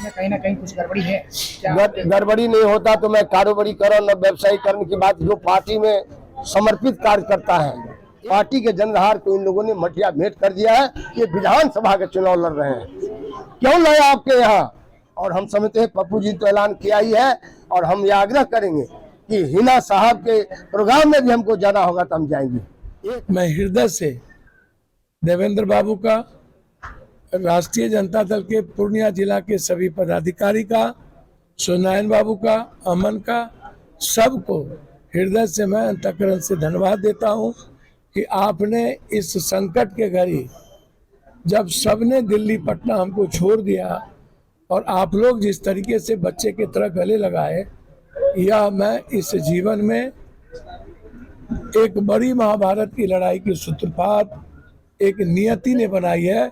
इसमें कहीं ना कहीं कुछ गड़बड़ी है क्या? गड़बड़ी नहीं होता तो मैं कारोबारीकरण और व्यवसायीकरण की बात, जो पार्टी में समर्पित कार्य करता है, पार्टी के जनहार को इन लोगों ने मटिया भेंट कर दिया है। ये विधानसभा के चुनाव लड़ रहे हैं, क्यों लाया आपके यहाँ? और हम समझते हैं पप्पू जी तो ऐलान किया ही है, और हम ये आग्रह करेंगे कि हिना साहब के प्रोग्राम में भी हमको जाना होगा तो हम जाएंगे। मैं हृदय से देवेंद्र बाबू का, राष्ट्रीय जनता दल के पूर्णिया जिला के सभी पदाधिकारी का, सुनायन बाबू का, अमन का, सबको हृदय से मैं अंतःकरण से धन्यवाद देता हूं कि आपने इस संकट के घड़ी, जब सबने दिल्ली पटना हमको छोड़ दिया और आप लोग जिस तरीके से बच्चे की तरह गले लगाए, यह मैं इस जीवन में एक बड़ी महाभारत की लड़ाई की सूत्रपात एक नियति ने बनाई है,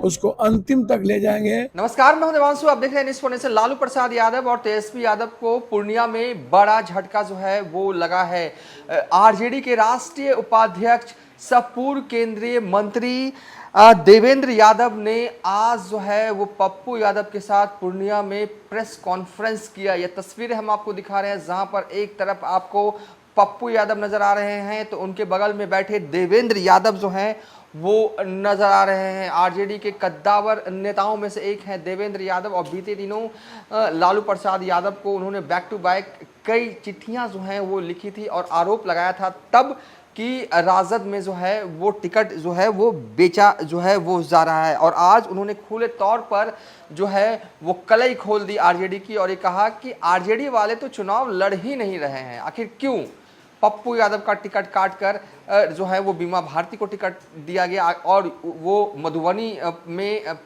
उसको अंतिम तक ले जाएंगे। नमस्कार, मैं हूं देवांशु, आप देख रहे हैं न्यूज़ एक्सप्रेस। लालू प्रसाद यादव और तेजस्वी यादव को पूर्णिया में बड़ा झटका जो है वो लगा है। आरजेडी के राष्ट्रीय उपाध्यक्ष सह पूर्व केंद्रीय मंत्री देवेंद्र यादव ने आज जो है वो पप्पू यादव के साथ पूर्णिया में प्रेस कॉन्फ्रेंस किया। ये तस्वीरें हम आपको दिखा रहे हैं, जहां पर एक तरफ आपको पप्पू यादव नजर आ रहे हैं तो उनके बगल में बैठे देवेंद्र यादव जो हैं वो नजर आ रहे हैं। आरजेडी के कद्दावर नेताओं में से एक हैं देवेंद्र यादव, और बीते दिनों लालू प्रसाद यादव को उन्होंने बैक टू बैक कई चिट्ठियां जो हैं वो लिखी थी और आरोप लगाया था तब कि राजद में जो है वो टिकट जो है वो बेचा जो है वो जा रहा है। और आज उन्होंने खुले तौर पर जो है वो कलई खोल दी आरजेडी की, और ये कहा कि आरजेडी वाले तो चुनाव लड़ ही नहीं रहे हैं, आखिर क्यों? पप्पू यादव का टिकट काटकर जो है वो बीमा भारती को टिकट दिया गया, और वो मधुबनी में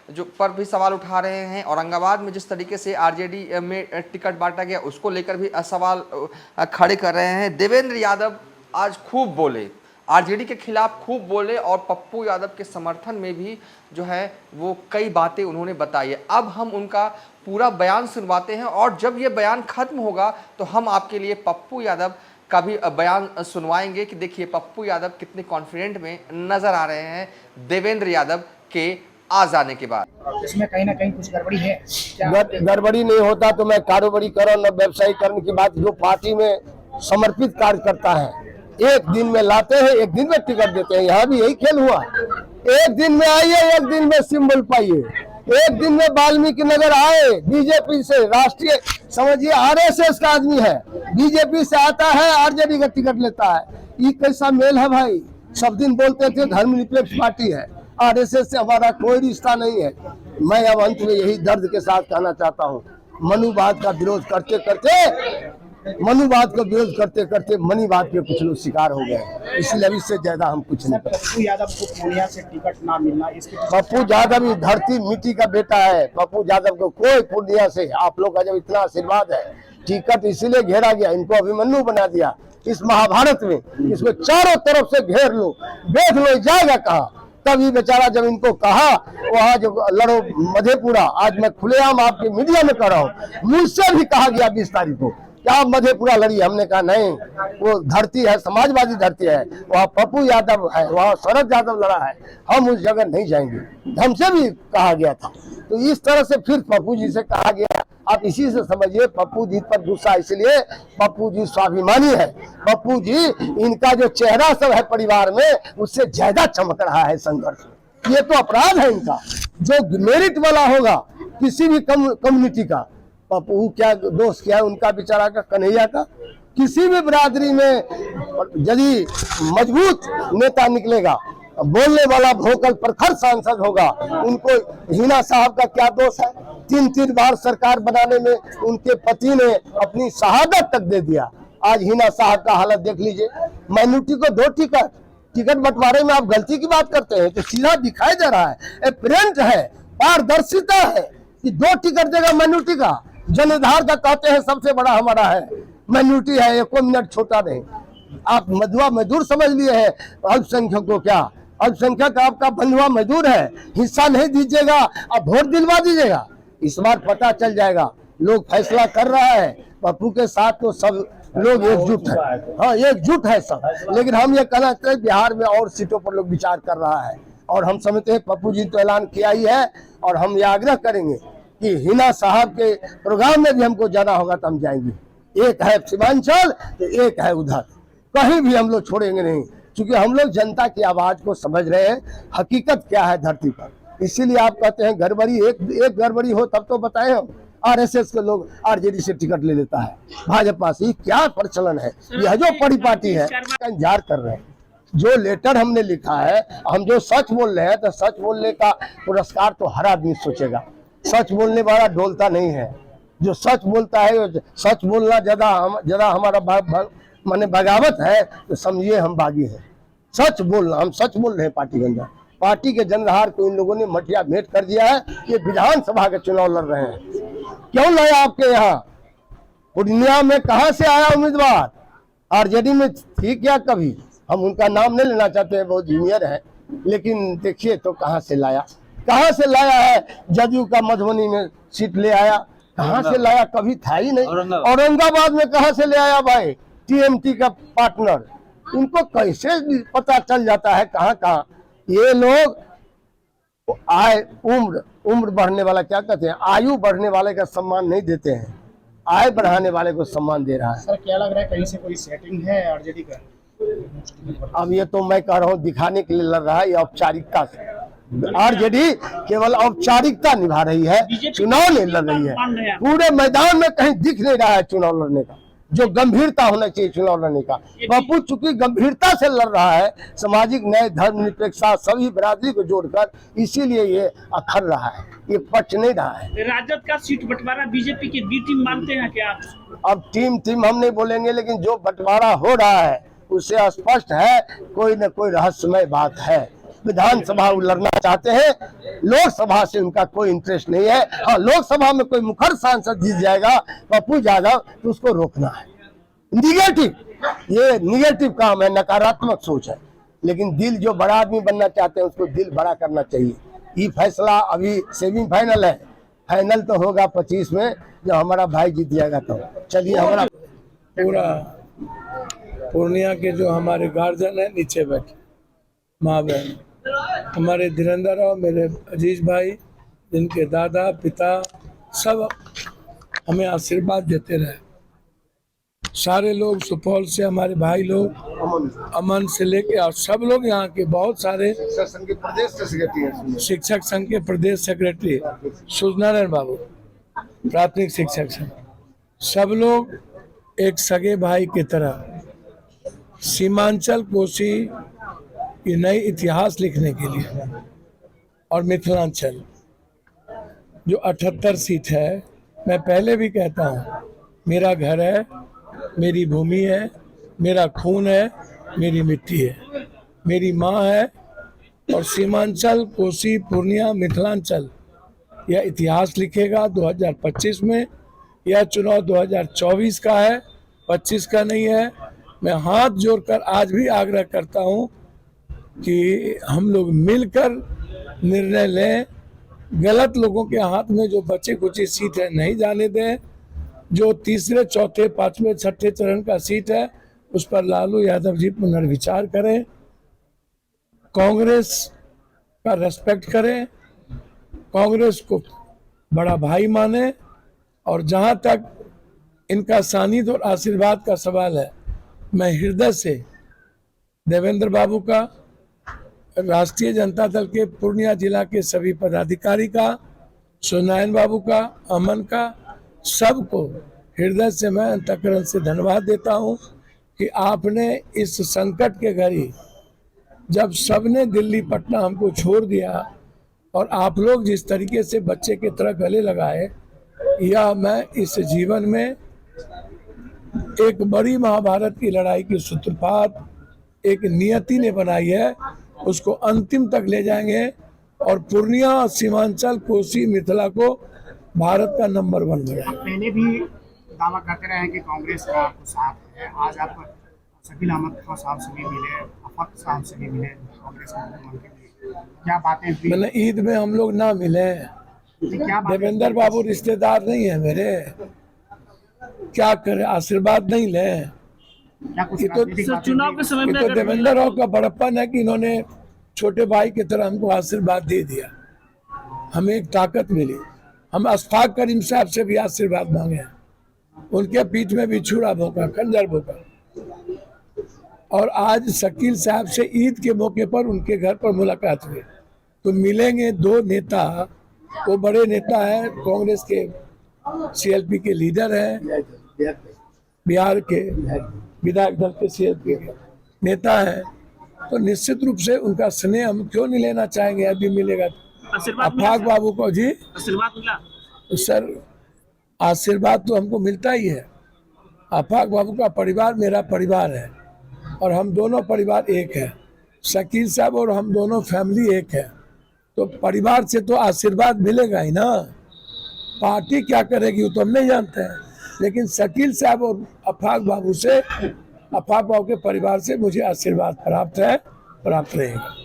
जो पर भी सवाल उठा रहे हैं। औरंगाबाद में जिस तरीके से आरजेडी में टिकट बांटा गया उसको लेकर भी सवाल खड़े कर रहे हैं। देवेंद्र यादव आज खूब बोले, आरजेडी के खिलाफ खूब बोले, और पप्पू यादव के समर्थन में भी जो है वो कई बातें उन्होंने बताई है। अब हम उनका पूरा बयान सुनवाते हैं, और जब ये बयान खत्म होगा तो हम आपके लिए पप्पू यादव का भी बयान सुनवाएंगे कि देखिए पप्पू यादव कितने कॉन्फिडेंट में नजर आ रहे हैं देवेंद्र यादव के आ जाने के बाद। इसमें कहीं ना कहीं कुछ गड़बड़ी है क्या? गड़बड़ी नहीं होता तो मैं कारोबारीकरण और व्यवसायीकरण की बात, जो पार्टी में समर्पित कार्य करता है, एक दिन में लाते हैं, एक दिन में टिकट देते हैं। यहाँ भी यही खेल हुआ, एक दिन में आइए, एक दिन में सिंबल पाइए, एक दिन में वाल्मीकि नगर आए, बीजेपी से राष्ट्रीय समझिए आरएसएस का आदमी है, बीजेपी से आता है, आरजेडी का टिकट लेता है। ये कैसा मेल है भाई? सब दिन बोलते थे धर्मनिरपेक्ष पार्टी है, आरएसएस से हमारा कोई रिश्ता नहीं है। मैं अब अंत में यही दर्द के साथ कहना चाहता हूँ, मनुवाद का विरोध करते करते मनीवाद के कुछ लोग शिकार हो गए, इसलिए अब इससे ज्यादा हम कुछ नहीं करते। पप्पू यादव को पूर्णिया से टिकट ना मिलना, इसके पप्पू यादव धरती मिट्टी का बेटा है। पप्पू यादव को कोई पूर्णिया से, आप लोग का जब इतना आशीर्वाद है, टिकट इसीलिए घेरा गया, इनको अभिमन्यु बना दिया इस महाभारत में, इसको चारों तरफ से घेर लो, देख लो जाएगा कहाँ। तभी बेचारा जब इनको कहा वहाँ जो लड़ो मधेपुरा, आज मैं खुलेआम आपके मीडिया में कर रहा हूँ, मुझसे भी कहा गया 20 तारीख को क्या आप मधेपुरा लड़िए, हमने कहा नहीं, वो धरती है समाजवादी धरती है, वहाँ पप्पू यादव है, वहाँ शरद यादव लड़ा है, हम उस जगह नहीं जाएंगे, हमसे भी कहा गया था। तो इस तरह से फिर पप्पू जी से कहा गया। आप इसी से समझिए पप्पू जी पर गुस्सा, इसलिए पप्पू जी स्वाभिमानी है, पप्पू जी इनका जो चेहरा सब है परिवार में उससे ज्यादा चमक रहा है संघर्ष। ये तो अपराध है इनका, जो मेरिट वाला होगा किसी भी कम्युनिटी का, पप्पू क्या दोस्त क्या है उनका बेचारा का, कन्हैया का, किसी भी बिरादरी में यदि मजबूत नेता निकलेगा, बोलने वाला भोकल प्रखर सांसद होगा, उनको हिना साहब का क्या दोष है? 3 बार सरकार बनाने में उनके पति ने अपनी शहादत तक दे दिया। आज हिना साहब का हालत देख लीजिए, माइनॉरिटी को 2 टिकट बंटवारे में आप गलती की बात करते हैं तो सीधा दिखाई दे रहा है, प्रिंट है, पारदर्शिता है कि 2 टिकट देगा माइनॉरिटी का। जनाधार का कहते हैं सबसे बड़ा हमारा है, माइनॉरिटी है, 1 मिनट छोटा नहीं। आप मधुआ मजदूर समझ लिए हैं अल्पसंख्यक को, क्या अल्पसंख्यक आपका बंधुआ मजदूर है? हिस्सा नहीं दीजिएगा, अब वोट दिलवा दीजिएगा। इस बार पता चल जाएगा, लोग फैसला कर रहा है, पप्पू के साथ तो सब लोग एकजुट है, हाँ एकजुट है सब। लेकिन हम ये कहना चाहते हैं बिहार में और सीटों पर लोग विचार कर रहा है, और हम समझते हैं पप्पू जी तो ऐलान किया ही है, और हम ये आग्रह करेंगे कि हिना साहब के प्रोग्राम में भी हमको जाना होगा तो हम जाएंगे। एक है सीमांचल तो एक है उधर, कहीं भी हम लोग छोड़ेंगे नहीं, क्योंकि हम लोग जनता की आवाज को समझ रहे हैं, हकीकत क्या है धरती पर। इसीलिए आप कहते हैं गड़बड़ी, एक गड़बड़ी हो तब तो बताए हम। आरएसएस के लोग आरजेडी से टिकट ले लेता है, भाजपा से, क्या प्रचलन है। यह जो बड़ी पार्टी है इंतजार कर रहे हैं। जो लेटर हमने लिखा है, हम जो सच बोल रहे हैं, तो सच बोलने का पुरस्कार तो हर आदमी सोचेगा। सच बोलने वाला डोलता नहीं है, जो सच बोलता है, सच बोलना ज्यादा हमारा माने बगावत है, तो समझिए हम बागी हैं। सच बोलना, हम सच बोल रहे हैं। पार्टी के अंदर, पार्टी के जनरहार को इन लोगों ने मटिया भेंट कर दिया है। ये विधानसभा के चुनाव लड़ रहे हैं। क्यों लाया आपके यहाँ? पूर्णिया में कहाँ से आया उम्मीदवार? आरजेडी में थी क्या कभी? हम उनका नाम नहीं लेना चाहते हैं, बहुत जूनियर है, लेकिन देखिए तो कहाँ से लाया है। जदयू का मधुबनी में सीट ले आया, कहाँ से लाया? कभी था ही नहीं। औरंगाबाद में कहाँ से ले आया भाई? टीएमटी का पार्टनर। इनको कैसे पता चल जाता है कहाँ? ये लोग उम्र बढ़ने वाला, क्या कहते हैं, आयु बढ़ने वाले का सम्मान नहीं देते हैं, आय बढ़ाने वाले को सम्मान दे रहा है। सर क्या लग रहा है, कहीं से कोई सेटिंग है आरजेडी का? अब ये तो मैं कह रहा हूँ दिखाने के लिए लड़ रहा है, ये औपचारिकता से। आरजेडी केवल औपचारिकता निभा रही है, चुनाव नहीं लड़ रही है। पूरे मैदान में कहीं दिख नहीं रहा है चुनाव लड़ने का, जो गंभीरता होना चाहिए चुनाव लड़ने का। बापू चूंकि गंभीरता से लड़ रहा है, सामाजिक न्याय, धर्मनिरपेक्षता, सभी बिरादरी को जोड़कर, इसीलिए ये अखर रहा है, ये पच नहीं रहा है। राजद का सीट बंटवारा बीजेपी की बी टीम मानते हैं क्या? अब टीम हम नहीं बोलेंगे, लेकिन जो बंटवारा हो रहा है उससे स्पष्ट है कोई न कोई रहस्यमय बात है। विधानसभा लड़ना चाहते हैं, लोकसभा से उनका कोई इंटरेस्ट नहीं है। हाँ, लोकसभा में कोई मुखर सांसद जीत जाएगा पप्पू यादव, तो उसको रोकना है। ये निगेटिव काम है, नकारात्मक सोच है। लेकिन दिल, जो बड़ा आदमी बनना चाहते हैं उसको दिल बड़ा करना चाहिए। ये फैसला अभी सेमीफाइनल है, फाइनल तो होगा 25 में, जब हमारा भाई जीत जाएगा। तो चलिए, हमारा पूरा पूर्णिया के जो हमारे गार्जियन है नीचे बैठे, माँ बहन, हमारे धीरेन्द्र राव, मेरे अजीज भाई, जिनके दादा पिता सब हमें आशीर्वाद देते रहे। सारे लोग सुपौल से, हमारे भाई लोग अमन से लेके, और सब लोग यहाँ के बहुत सारे शिक्षक संघ के प्रदेश सेक्रेटरी सूर्यनारायण बाबू, प्राथमिक शिक्षक संघ, सब लोग एक सगे भाई की तरह सीमांचल कोसी की नई इतिहास लिखने के लिए, और मिथिलांचल जो 78 सीट है, मैं पहले भी कहता हूँ, मेरा घर है, मेरी भूमि है, मेरा खून है, मेरी मिट्टी है, मेरी माँ है। और सीमांचल, कोसी, पूर्णिया, मिथिलांचल यह इतिहास लिखेगा 2025 में। यह चुनाव 2024 का है, 25 का नहीं है। मैं हाथ जोड़कर आज भी आग्रह करता हूं कि हम लोग मिलकर निर्णय लें। गलत लोगों के हाथ में जो बची कुची सीट है नहीं जाने दें। जो तीसरे, चौथे, पांचवें, छठे चरण का सीट है उस पर लालू यादव जी पुनर्विचार करें, कांग्रेस का रेस्पेक्ट करें, कांग्रेस को बड़ा भाई माने। और जहां तक इनका सानिध्य और आशीर्वाद का सवाल है, मैं हृदय से देवेंद्र बाबू का, राष्ट्रीय जनता दल के पूर्णिया जिला के सभी पदाधिकारी का, सूर्यनारायण बाबू का, अमन का, सबको हृदय से मैं अंतःकरण से धन्यवाद देता हूं कि आपने इस संकट के घड़ी, जब सबने दिल्ली पटना हमको छोड़ दिया, और आप लोग जिस तरीके से बच्चे की तरह गले लगाए, या मैं इस जीवन में एक बड़ी महाभारत की लड़ाई की सूत्रपात एक नियति ने बनाई है, उसको अंतिम तक ले जाएंगे। और पूर्णिया, सीमांचल, कोसी, मिथिला को भारत का नंबर 1 बनाएंगे। पहले भी दावा करते रहे हैं कि कांग्रेस का साथ है। आज आप शकील अहमद खान साहब से भी मिले, अफक साहब से भी मिले, कांग्रेस के क्या बातें हुई? मैंने ईद में हम लोग ना मिले। देवेंद्र बाबू रिश्तेदार नहीं है मेरे, क्या करे, आशीर्वाद नहीं ले। चुनाव के समय में तो देवेंद्र राव का बड़प्पन है कि इन्होंने छोटे भाई की तरह हमको आशीर्वाद दे दिया, हमें एक ताकत मिली। हम अशफाक करीम साहब से भी आशीर्वाद मांगे हैं, उनके पीठ में भी छुरा भोंका, खंजर भोंका। और आज शकील साहब से ईद के मौके पर उनके घर पर मुलाकात हुई, तो मिलेंगे दो नेता। वो बड़े नेता हैं, कांग्रेस के सीएलपी के लीडर हैं, बिहार के विधायक दल के सीएलपी के नेता हैं, तो निश्चित रूप से उनका स्नेह हम क्यों नहीं लेना चाहेंगे। अभी मिलेगा आशीर्वाद मिला अफाक सर? बाबू को जी आशीर्वाद मिला? तो सर आशीर्वाद तो हमको मिलता ही है। अफाक बाबू का परिवार मेरा परिवार है और हम दोनों परिवार एक है। शकील साहब और हम दोनों फैमिली एक है, तो परिवार से तो आशीर्वाद मिलेगा ही ना। पार्टी क्या करेगी वो तो हम नहीं जानते हैं, लेकिन शकील साहब और अफाक बाबू से, अफाक बाबू के परिवार से मुझे आशीर्वाद प्राप्त है, प्राप्त रहेगा।